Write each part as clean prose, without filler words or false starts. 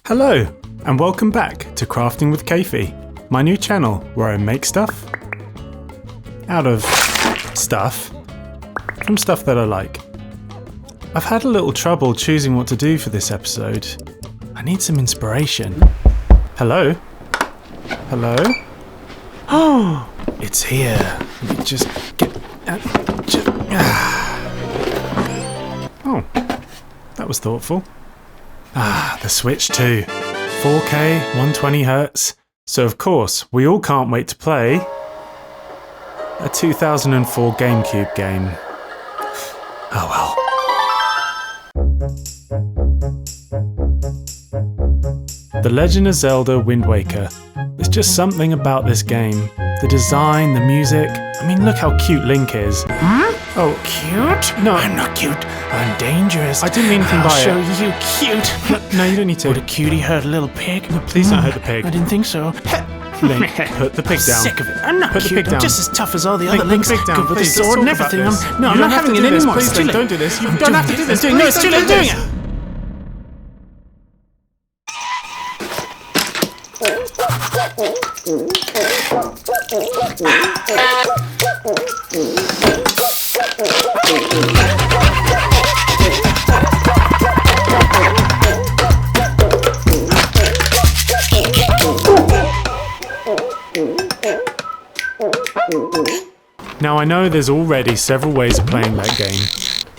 Hello, and welcome back to Crafting with Kafey, my new channel where I make stuff out of stuff from stuff that I like. I've had a little trouble choosing what to do for this episode. I need some inspiration. Hello? Hello? Oh, it's here. Let me just get... Oh, that was thoughtful. The Switch 2. 4K, 120Hz. So of course, we all can't wait to play a 2004 GameCube game. Oh well. The Legend of Zelda Wind Waker. There's just something about this game. The design, the music. I mean, look how cute Link is. Oh, cute? No. I'm not cute. I'm dangerous. I didn't mean anything by it. I'll show you cute. No, you don't need to. Would a cutie hurt a little pig? No, please don't hurt the pig. I didn't think so. Link, put the pig down. Sick of it. I'm not Put the cute. pig down. I'm just as tough as all the Link, other put the links. pig down. Good with a Please, let's sword and talk about everything. this. I'm You not don't have having to it do this. anymore. Please It's too late. don't do this. You I'm don't doing have to it. do this. I'm doing it. No, Please it's too don't late. do I'm this. doing it. Now I know there's already several ways of playing that game,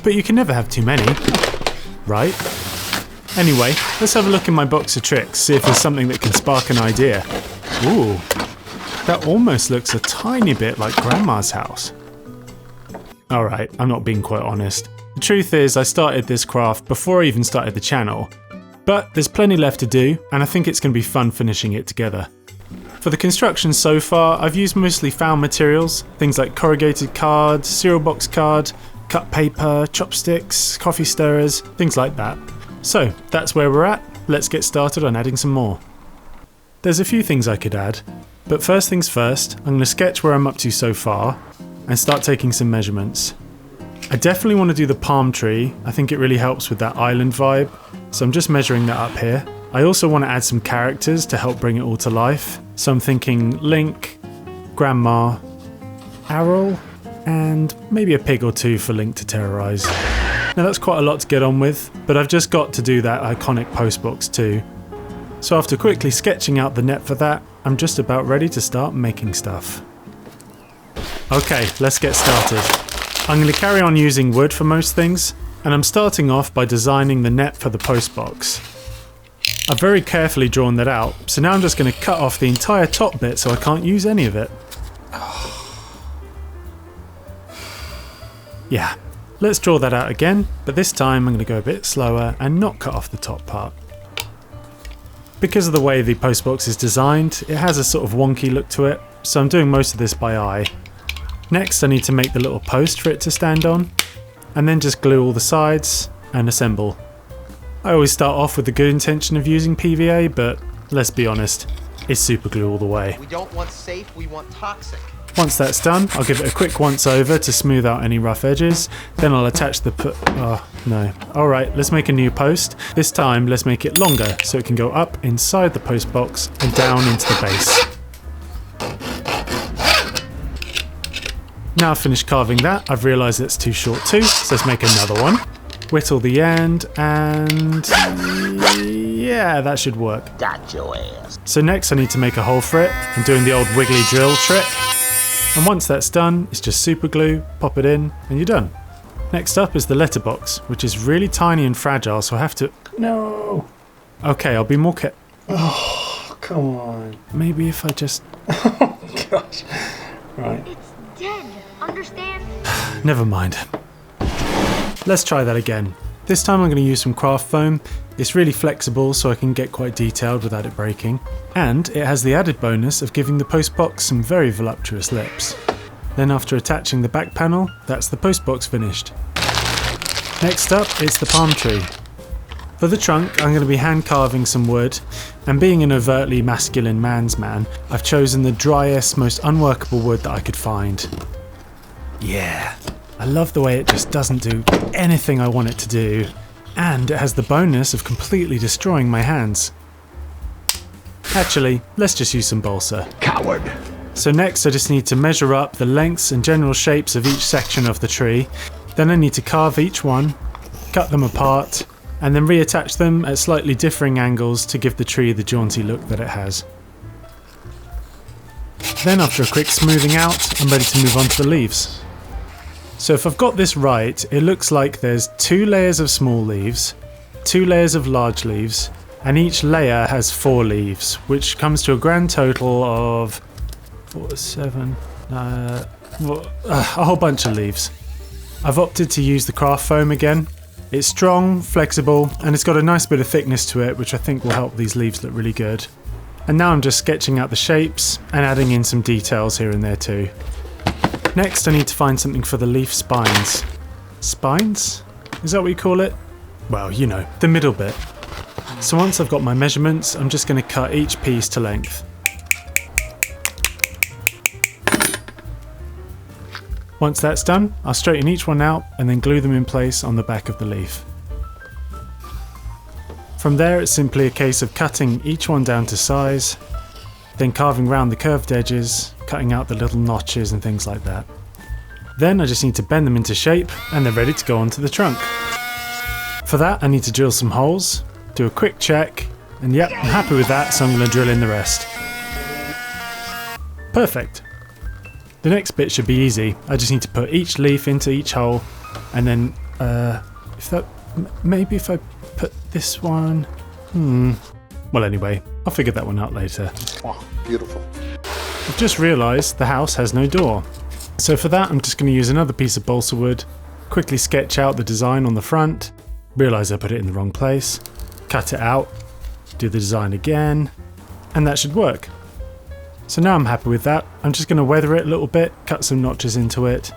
but you can never have too many, right? Anyway, let's have a look in my box of tricks, see if there's something that can spark an idea. Ooh, that almost looks a tiny bit like Grandma's house. Alright, I'm not being quite honest. The truth is I started this craft before I even started the channel, but there's plenty left to do and I think it's going to be fun finishing it together. For the construction so far, I've used mostly found materials, things like corrugated card, cereal box card, cut paper, chopsticks, coffee stirrers, things like that. So, that's where we're at. Let's get started on adding some more. There's a few things I could add, but first things first, I'm going to sketch where I'm up to so far and start taking some measurements. I definitely want to do the palm tree. I think it really helps with that island vibe, so I'm just measuring that up here. I also want to add some characters to help bring it all to life. So I'm thinking Link, Grandma, Arrol, and maybe a pig or two for Link to terrorise. Now that's quite a lot to get on with, but I've just got to do that iconic postbox too. So after quickly sketching out the net for that, I'm just about ready to start making stuff. Okay, let's get started. I'm going to carry on using wood for most things, and I'm starting off by designing the net for the postbox. I've very carefully drawn that out, so now I'm just going to cut off the entire top bit so I can't use any of it. Yeah, let's draw that out again, but this time I'm going to go a bit slower and not cut off the top part. Because of the way the postbox is designed, it has a sort of wonky look to it, so I'm doing most of this by eye. Next I need to make the little post for it to stand on, and then just glue all the sides and assemble. I always start off with the good intention of using PVA, but let's be honest, it's super glue all the way. We don't want safe, we want toxic. Once that's done, I'll give it a quick once over to smooth out any rough edges, then I'll attach the Alright, let's make a new post. This time, let's make it longer so it can go up inside the post box and down into the base. Now I've finished carving that, I've realised it's too short too, so let's make another one. Whittle the end, and yeah, that should work. Got your ass. So next I need to make a hole for it. I'm doing the old wiggly drill trick. And once that's done, it's just super glue, pop it in, and you're done. Next up is the letterbox, which is really tiny and fragile, so I have to... No! Okay, I'll be more Oh, come on. Maybe if I just... Oh, gosh. Right. It's dead, understand? Never mind. Let's try that again. This time I'm going to use some craft foam. It's really flexible so I can get quite detailed without it breaking. And it has the added bonus of giving the postbox some very voluptuous lips. Then after attaching the back panel, that's the postbox finished. Next up, it's the palm tree. For the trunk, I'm going to be hand carving some wood, and being an overtly masculine man's man, I've chosen the driest, most unworkable wood that I could find. Yeah, I love the way it just doesn't do anything I want it to do, and it has the bonus of completely destroying my hands. Actually, let's just use some balsa. Coward. So next I just need to measure up the lengths and general shapes of each section of the tree. Then I need to carve each one, cut them apart, and then reattach them at slightly differing angles to give the tree the jaunty look that it has. Then after a quick smoothing out, I'm ready to move on to the leaves. So if I've got this right, it looks like there's 2 layers of small leaves, 2 layers of large leaves, and each layer has 4 leaves, which comes to a grand total of 4, 7, a whole bunch of leaves. I've opted to use the craft foam again. It's strong, flexible, and it's got a nice bit of thickness to it, which I think will help these leaves look really good. And now I'm just sketching out the shapes and adding in some details here and there too. Next I need to find something for the leaf spines. Spines? Is that what you call it? Well, you know, the middle bit. So once I've got my measurements, I'm just going to cut each piece to length. Once that's done, I'll straighten each one out and then glue them in place on the back of the leaf. From there it's simply a case of cutting each one down to size, then carving round the curved edges, cutting out the little notches and things like that. Then I just need to bend them into shape and they're ready to go onto the trunk. For that I need to drill some holes, do a quick check, and yep, I'm happy with that, so I'm going to drill in the rest. Perfect. The next bit should be easy. I just need to put each leaf into each hole, and then maybe if I put this one, well anyway, I'll figure that one out later. Oh, beautiful. I've just realised the house has no door, so for that I'm just going to use another piece of balsa wood, quickly sketch out the design on the front, realise I put it in the wrong place, cut it out, do the design again, and that should work. So now I'm happy with that. I'm just going to weather it a little bit, cut some notches into it,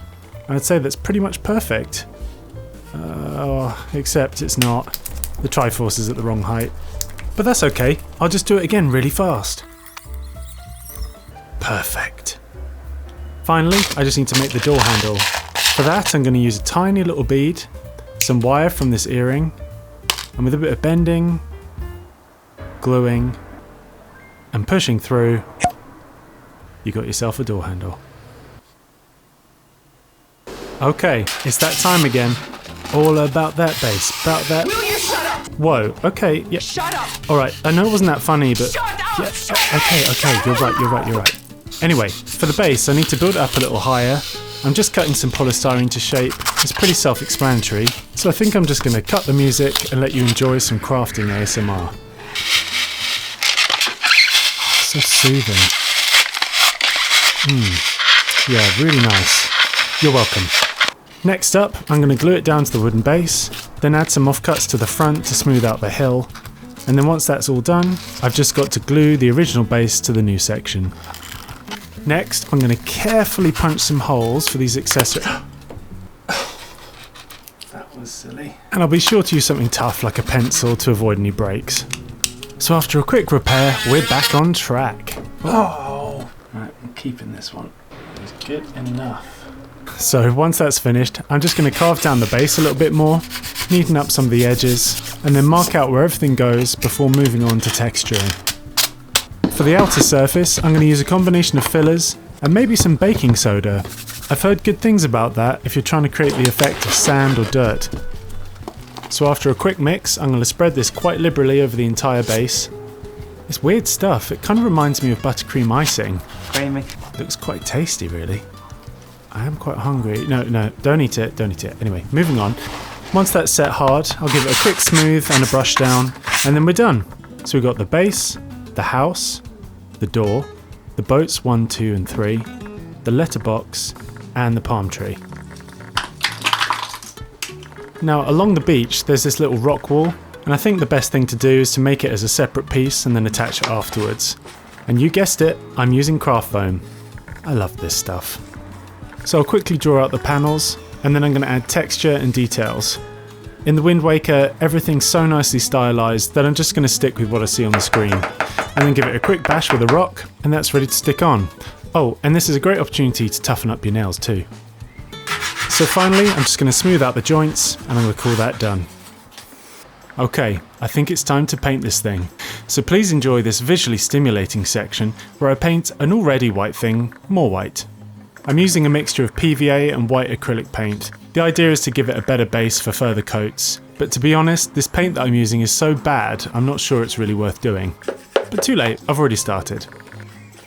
and I'd say that's pretty much perfect. Except it's not. The Triforce is at the wrong height. But that's okay, I'll just do it again really fast. Perfect. Finally, I just need to make the door handle. For that I'm going to use a tiny little bead, some wire from this earring, and with a bit of bending, gluing, and pushing through, you got yourself a door handle. Okay, it's that time again. All about that bass, about that. Will you shut up? Whoa, okay, yeah. Shut up! Alright, I know it wasn't that funny, but. Shut up! Yeah, okay, you're right. Anyway, for the bass, I need to build it up a little higher. I'm just cutting some polystyrene to shape. It's pretty self-explanatory, so I think I'm just going to cut the music and let you enjoy some crafting ASMR. So soothing. Yeah, really nice. You're welcome. Next up, I'm going to glue it down to the wooden base, then add some offcuts to the front to smooth out the hill, and then once that's all done, I've just got to glue the original base to the new section. Next, I'm going to carefully punch some holes for these accessories. That was silly. And I'll be sure to use something tough like a pencil to avoid any breaks. So after a quick repair, we're back on track. Oh! Right, I'm keeping this one. It's good enough. So once that's finished, I'm just going to carve down the base a little bit more, neaten up some of the edges, and then mark out where everything goes before moving on to texturing. For the outer surface, I'm going to use a combination of fillers and maybe some baking soda. I've heard good things about that if you're trying to create the effect of sand or dirt. So after a quick mix, I'm going to spread this quite liberally over the entire base. It's weird stuff, it kind of reminds me of buttercream icing. Creamy. Looks quite tasty really. I am quite hungry. No, don't eat it. Anyway, moving on. Once that's set hard, I'll give it a quick smooth and a brush down, and then we're done. So we've got the base, the house, the door, the boats 1, 2 and 3, the letterbox, and the palm tree. Now along the beach there's this little rock wall, and I think the best thing to do is to make it as a separate piece and then attach it afterwards. And you guessed it, I'm using craft foam. I love this stuff. So I'll quickly draw out the panels, and then I'm going to add texture and details. In the Wind Waker, everything's so nicely stylised that I'm just going to stick with what I see on the screen, and then give it a quick bash with a rock, and that's ready to stick on. Oh, and this is a great opportunity to toughen up your nails too. So finally, I'm just going to smooth out the joints, and I'm going to call that done. Okay, I think it's time to paint this thing. So please enjoy this visually stimulating section where I paint an already white thing more white. I'm using a mixture of PVA and white acrylic paint. The idea is to give it a better base for further coats, but to be honest, this paint that I'm using is so bad I'm not sure it's really worth doing. But too late, I've already started.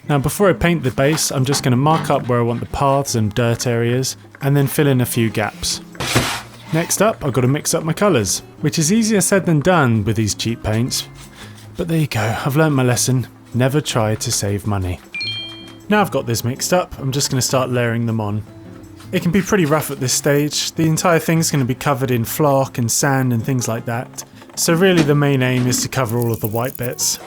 Now before I paint the base, I'm just going to mark up where I want the paths and dirt areas, and then fill in a few gaps. Next up, I've got to mix up my colours, which is easier said than done with these cheap paints. But there you go, I've learnt my lesson, never try to save money. Now I've got this mixed up, I'm just going to start layering them on. It can be pretty rough at this stage, the entire thing's going to be covered in flock and sand and things like that, so really the main aim is to cover all of the white bits.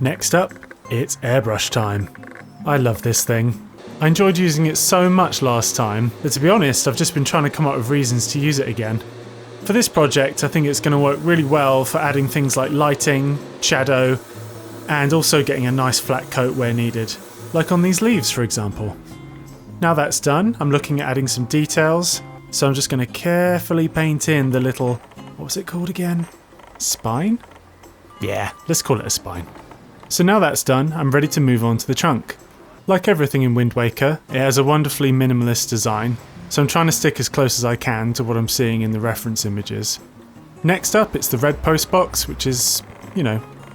Next up, it's airbrush time. I love this thing. I enjoyed using it so much last time, that to be honest I've just been trying to come up with reasons to use it again. For this project I think it's going to work really well for adding things like lighting, shadow, and also getting a nice flat coat where needed. Like on these leaves for example. Now that's done, I'm looking at adding some details, so I'm just going to carefully paint in the little, what was it called again? Spine? Yeah, let's call it a spine. So now that's done, I'm ready to move on to the trunk. Like everything in Wind Waker, it has a wonderfully minimalist design, so I'm trying to stick as close as I can to what I'm seeing in the reference images. Next up, it's the red post box, which is,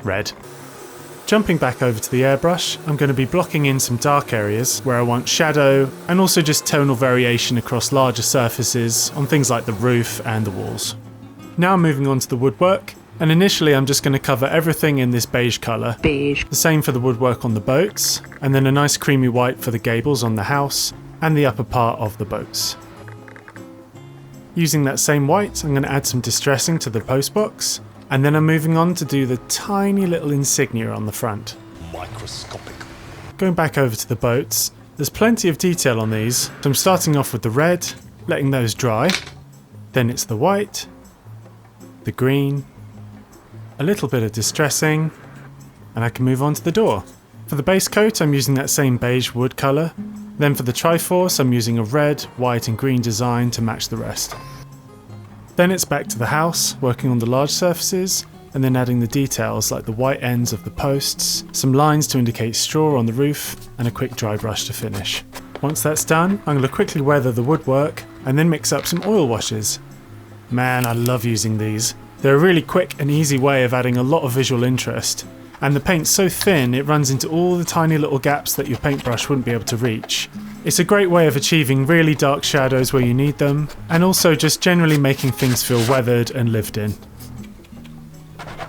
red. Jumping back over to the airbrush, I'm going to be blocking in some dark areas where I want shadow and also just tonal variation across larger surfaces on things like the roof and the walls. Now I'm moving on to the woodwork, and initially I'm just going to cover everything in this beige colour. Beige. The same for the woodwork on the boats, and then a nice creamy white for the gables on the house and the upper part of the boats. Using that same white, I'm going to add some distressing to the post box. And then I'm moving on to do the tiny little insignia on the front. Microscopic. Going back over to the boats, there's plenty of detail on these, so I'm starting off with the red, letting those dry. Then it's the white, the green, a little bit of distressing, and I can move on to the door. For the base coat, I'm using that same beige wood colour. Then for the Triforce, I'm using a red, white and green design to match the rest. Then it's back to the house, working on the large surfaces, and then adding the details like the white ends of the posts, some lines to indicate straw on the roof, and a quick dry brush to finish. Once that's done, I'm going to quickly weather the woodwork, and then mix up some oil washes. Man, I love using these. They're a really quick and easy way of adding a lot of visual interest, and the paint's so thin it runs into all the tiny little gaps that your paintbrush wouldn't be able to reach. It's a great way of achieving really dark shadows where you need them, and also just generally making things feel weathered and lived in.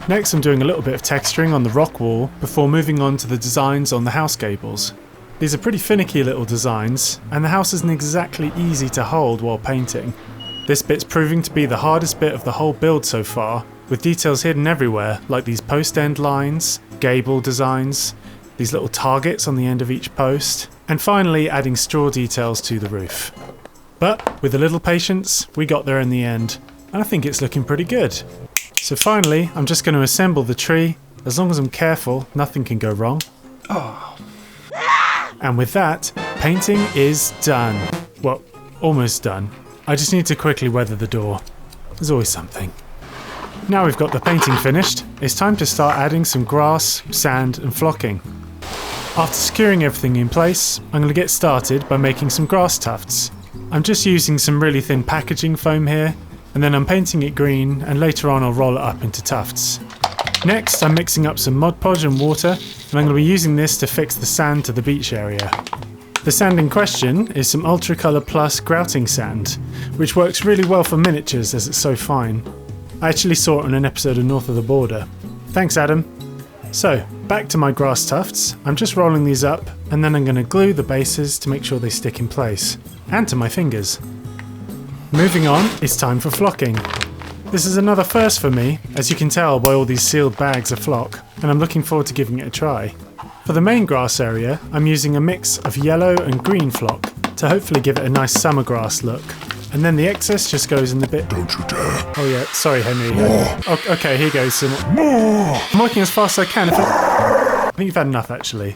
Next I'm doing a little bit of texturing on the rock wall before moving on to the designs on the house gables. These are pretty finicky little designs, and the house isn't exactly easy to hold while painting. This bit's proving to be the hardest bit of the whole build so far, with details hidden everywhere like these post end lines, gable designs, these little targets on the end of each post, and finally adding straw details to the roof. But with a little patience, we got there in the end, and I think it's looking pretty good. So finally, I'm just going to assemble the tree. As long as I'm careful, nothing can go wrong. Oh. And with that, painting is done. Well, almost done. I just need to quickly weather the door. There's always something. Now we've got the painting finished, it's time to start adding some grass, sand and flocking. After securing everything in place, I'm going to get started by making some grass tufts. I'm just using some really thin packaging foam here, and then I'm painting it green, and later on I'll roll it up into tufts. Next I'm mixing up some Mod Podge and water, and I'm going to be using this to fix the sand to the beach area. The sand in question is some Ultra Colour Plus grouting sand, which works really well for miniatures as it's so fine. I actually saw it on an episode of North of the Border. Thanks Adam. So, back to my grass tufts. I'm just rolling these up, and then I'm going to glue the bases to make sure they stick in place, and to my fingers. Moving on, it's time for flocking. This is another first for me, as you can tell by all these sealed bags of flock, and I'm looking forward to giving it a try. For the main grass area, I'm using a mix of yellow and green flock to hopefully give it a nice summer grass look. And then the excess just goes in the bit. Don't you dare. Oh yeah, sorry Henry. Okay, here goes some more. I'm working as fast as I can. I think you've had enough actually.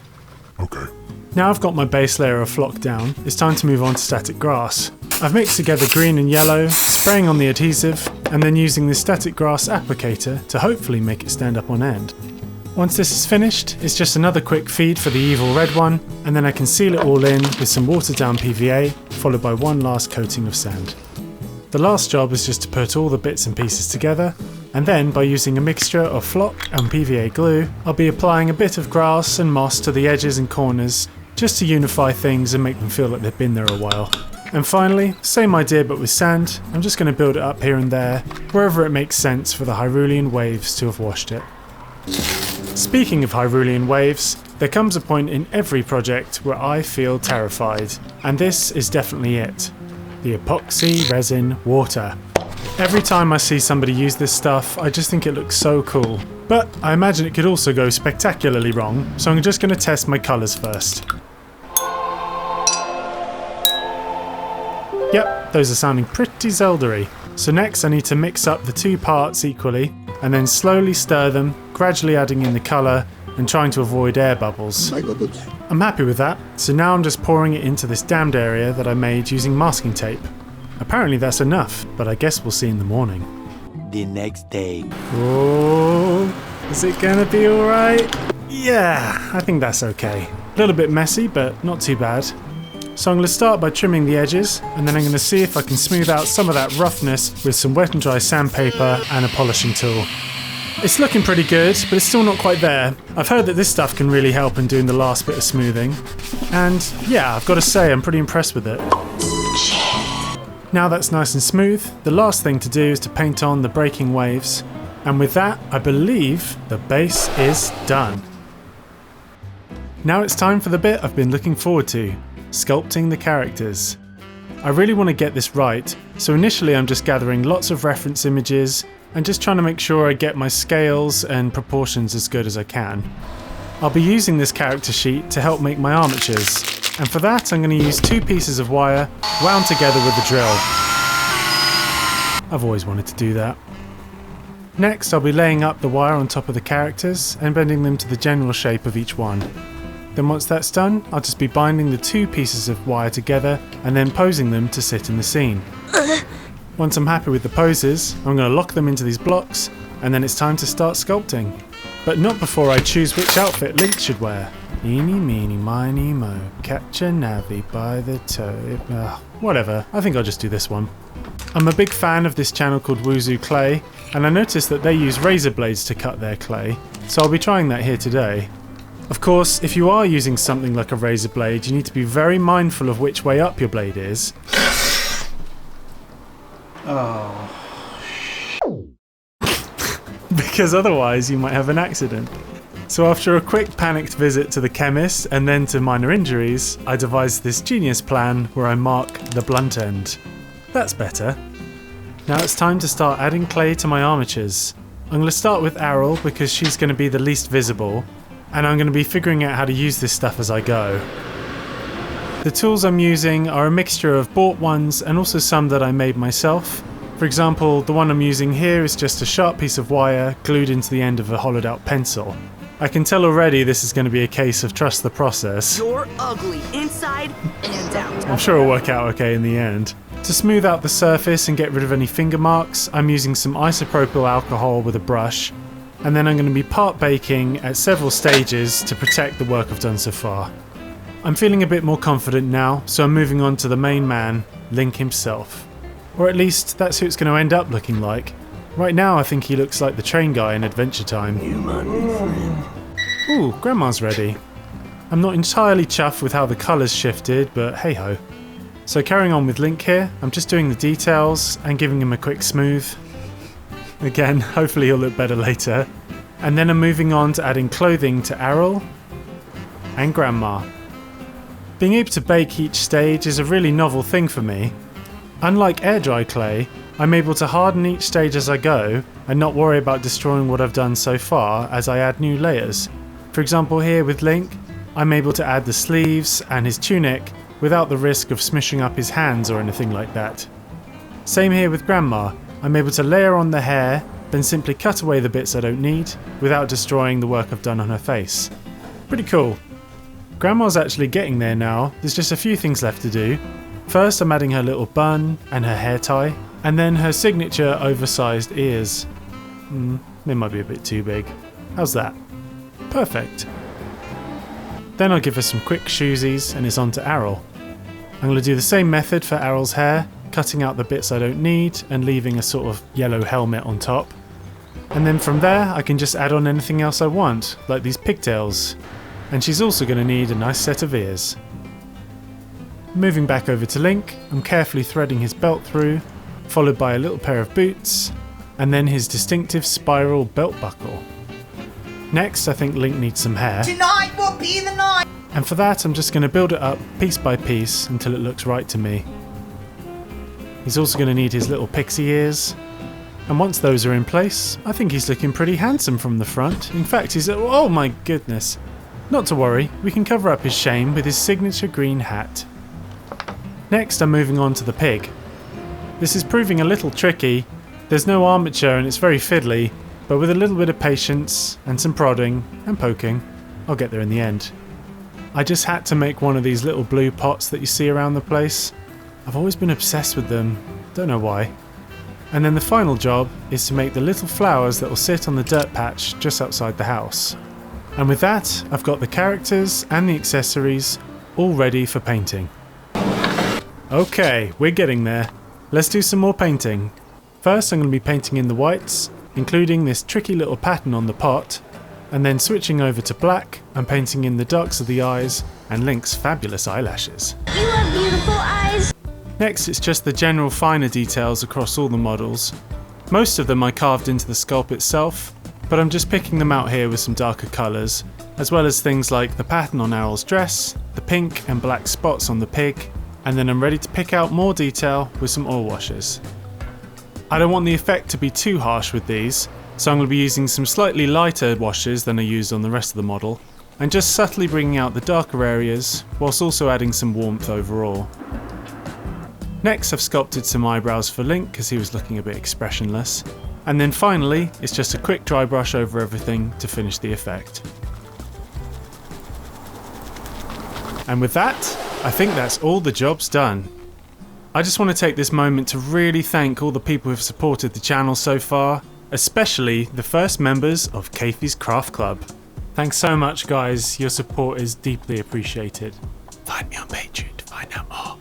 Okay. Now I've got my base layer of flock down, it's time to move on to static grass. I've mixed together green and yellow, spraying on the adhesive, and then using the static grass applicator to hopefully make it stand up on end. Once this is finished, it's just another quick feed for the evil red one, and then I can seal it all in with some watered down PVA, followed by one last coating of sand. The last job is just to put all the bits and pieces together, and then by using a mixture of flock and PVA glue, I'll be applying a bit of grass and moss to the edges and corners just to unify things and make them feel like they've been there a while. And finally, same idea but with sand, I'm just going to build it up here and there, wherever it makes sense for the Hyrulean waves to have washed it. Speaking of Hyrulean waves, there comes a point in every project where I feel terrified, and this is definitely it. The epoxy resin water. Every time I see somebody use this stuff, I just think it looks so cool. But I imagine it could also go spectacularly wrong, so I'm just going to test my colours first. Yep, those are sounding pretty Zelda-y. So next I need to mix up the two parts equally, and then slowly stir them, gradually adding in the colour and trying to avoid air bubbles. I'm happy with that, so now I'm just pouring it into this damned area that I made using masking tape. Apparently that's enough, but I guess we'll see in the morning. The next day. Oh, is it gonna be alright? Yeah, I think that's okay. A little bit messy, but not too bad. So I'm going to start by trimming the edges, and then I'm going to see if I can smooth out some of that roughness with some wet and dry sandpaper and a polishing tool. It's looking pretty good, but it's still not quite there. I've heard that this stuff can really help in doing the last bit of smoothing. And yeah, I've got to say I'm pretty impressed with it. Now that's nice and smooth, the last thing to do is to paint on the breaking waves. And with that, I believe the base is done. Now it's time for the bit I've been looking forward to. Sculpting the characters. I really want to get this right, so initially I'm just gathering lots of reference images and just trying to make sure I get my scales and proportions as good as I can. I'll be using this character sheet to help make my armatures, and for that I'm going to use 2 pieces of wire wound together with a drill. I've always wanted to do that. Next I'll be laying up the wire on top of the characters and bending them to the general shape of each one. Then once that's done, I'll just be binding the 2 pieces of wire together and then posing them to sit in the scene. Once I'm happy with the poses, I'm going to lock them into these blocks, and then it's time to start sculpting. But not before I choose which outfit Link should wear. Eeny, meeny, miny, mo, catch a navvy by the toe. Whatever, I think I'll just do this one. I'm a big fan of this channel called Wuzu Clay, and I noticed that they use razor blades to cut their clay, so I'll be trying that here today. Of course, if you are using something like a razor blade, you need to be very mindful of which way up your blade is. Oh. Because otherwise you might have an accident. So after a quick panicked visit to the chemist and then to minor injuries, I devised this genius plan where I mark the blunt end. That's better. Now it's time to start adding clay to my armatures. I'm going to start with Aryll because she's going to be the least visible, and I'm going to be figuring out how to use this stuff as I go. The tools I'm using are a mixture of bought ones and also some that I made myself. For example, the one I'm using here is just a sharp piece of wire glued into the end of a hollowed out pencil. I can tell already this is going to be a case of trust the process. You're ugly inside and out. I'm sure it'll work out okay in the end. To smooth out the surface and get rid of any finger marks, I'm using some isopropyl alcohol with a brush, and then I'm going to be part baking at several stages to protect the work I've done so far. I'm feeling a bit more confident now, so I'm moving on to the main man, Link himself. Or at least that's who it's going to end up looking like. Right now I think he looks like the train guy in Adventure Time. Ooh, Grandma's ready. I'm not entirely chuffed with how the colours shifted, but hey ho. So carrying on with Link here, I'm just doing the details and giving him a quick smooth. Again, hopefully he'll look better later. And then I'm moving on to adding clothing to Aryll and Grandma. Being able to bake each stage is a really novel thing for me. Unlike air dry clay, I'm able to harden each stage as I go and not worry about destroying what I've done so far as I add new layers. For example here with Link, I'm able to add the sleeves and his tunic without the risk of smishing up his hands or anything like that. Same here with Grandma. I'm able to layer on the hair, then simply cut away the bits I don't need without destroying the work I've done on her face. Pretty cool. Grandma's actually getting there now, there's just a few things left to do. First I'm adding her little bun and her hair tie, and then her signature oversized ears. They might be a bit too big. How's that? Perfect. Then I'll give her some quick shoesies and it's on to Errol. I'm going to do the same method for Errol's hair, cutting out the bits I don't need and leaving a sort of yellow helmet on top. And then from there I can just add on anything else I want, like these pigtails. And she's also going to need a nice set of ears. Moving back over to Link, I'm carefully threading his belt through, followed by a little pair of boots, and then his distinctive spiral belt buckle. Next, I think Link needs some hair. Tonight will be the night. And for that, I'm just going to build it up piece by piece until it looks right to me. He's also going to need his little pixie ears. And once those are in place, I think he's looking pretty handsome from the front. In fact, oh my goodness. Not to worry, we can cover up his shame with his signature green hat. Next, I'm moving on to the pig. This is proving a little tricky. There's no armature and it's very fiddly, but with a little bit of patience and some prodding and poking, I'll get there in the end. I just had to make one of these little blue pots that you see around the place. I've always been obsessed with them, don't know why. And then the final job is to make the little flowers that will sit on the dirt patch just outside the house. And with that, I've got the characters and the accessories all ready for painting. Okay, we're getting there. Let's do some more painting. First, I'm going to be painting in the whites, including this tricky little pattern on the pot, and then switching over to black and painting in the darks of the eyes and Link's fabulous eyelashes. You have beautiful eyes. Next, it's just the general finer details across all the models. Most of them I carved into the sculpt itself, but I'm just picking them out here with some darker colours, as well as things like the pattern on Errol's dress, the pink and black spots on the pig, and then I'm ready to pick out more detail with some oil washes. I don't want the effect to be too harsh with these, so I'm going to be using some slightly lighter washes than I used on the rest of the model, and just subtly bringing out the darker areas, whilst also adding some warmth overall. Next, I've sculpted some eyebrows for Link because he was looking a bit expressionless, and then finally, it's just a quick dry brush over everything to finish the effect. And with that, I think that's all the job's done. I just want to take this moment to really thank all the people who've supported the channel so far, especially the first members of Kathy's Craft Club. Thanks so much guys, your support is deeply appreciated. Find me on Patreon to find out more.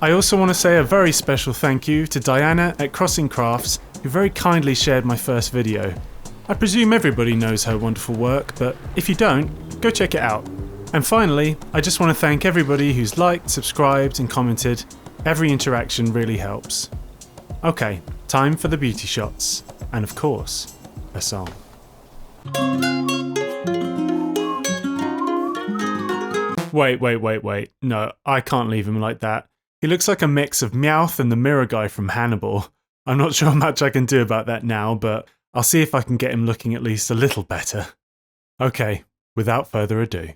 I also want to say a very special thank you to Diana at Crossing Crafts, who very kindly shared my first video. I presume everybody knows her wonderful work, but if you don't, go check it out. And finally, I just want to thank everybody who's liked, subscribed and commented. Every interaction really helps. Okay, time for the beauty shots. And of course, a song. Wait. No, I can't leave him like that. He looks like a mix of Meowth and the mirror guy from Hannibal. I'm not sure how much I can do about that now, but I'll see if I can get him looking at least a little better. Okay, without further ado.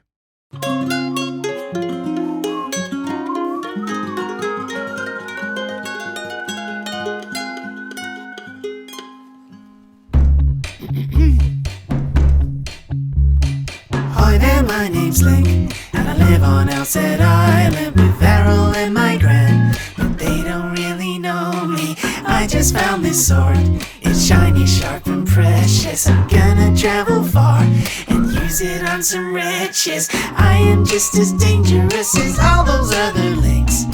Hi there, my name's Link, and I live on Outset Island with Errol and my gran, but they don't really know me. I just found this sword, it's shiny, sharp and precious. I'm gonna travel far and use it on some riches. I am just as dangerous as all those other links.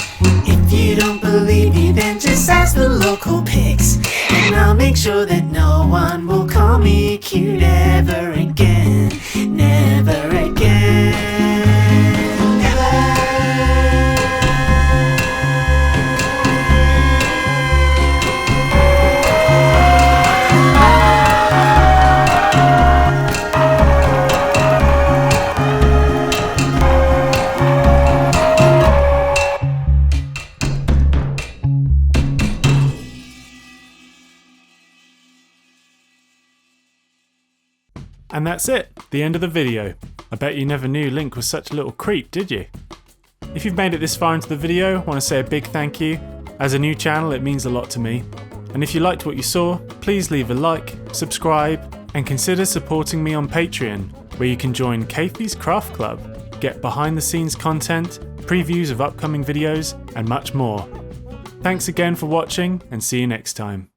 If you don't believe me, then just ask the local pigs, and I'll make sure that no one will call me cute ever again. Never again. Never. And that's it, the end of the video. I bet you never knew Link was such a little creep, did you? If you've made it this far into the video, I want to say a big thank you. As a new channel, it means a lot to me. And if you liked what you saw, please leave a like, subscribe, and consider supporting me on Patreon, where you can join Kathy's Craft Club, get behind the scenes content, previews of upcoming videos, and much more. Thanks again for watching, and see you next time.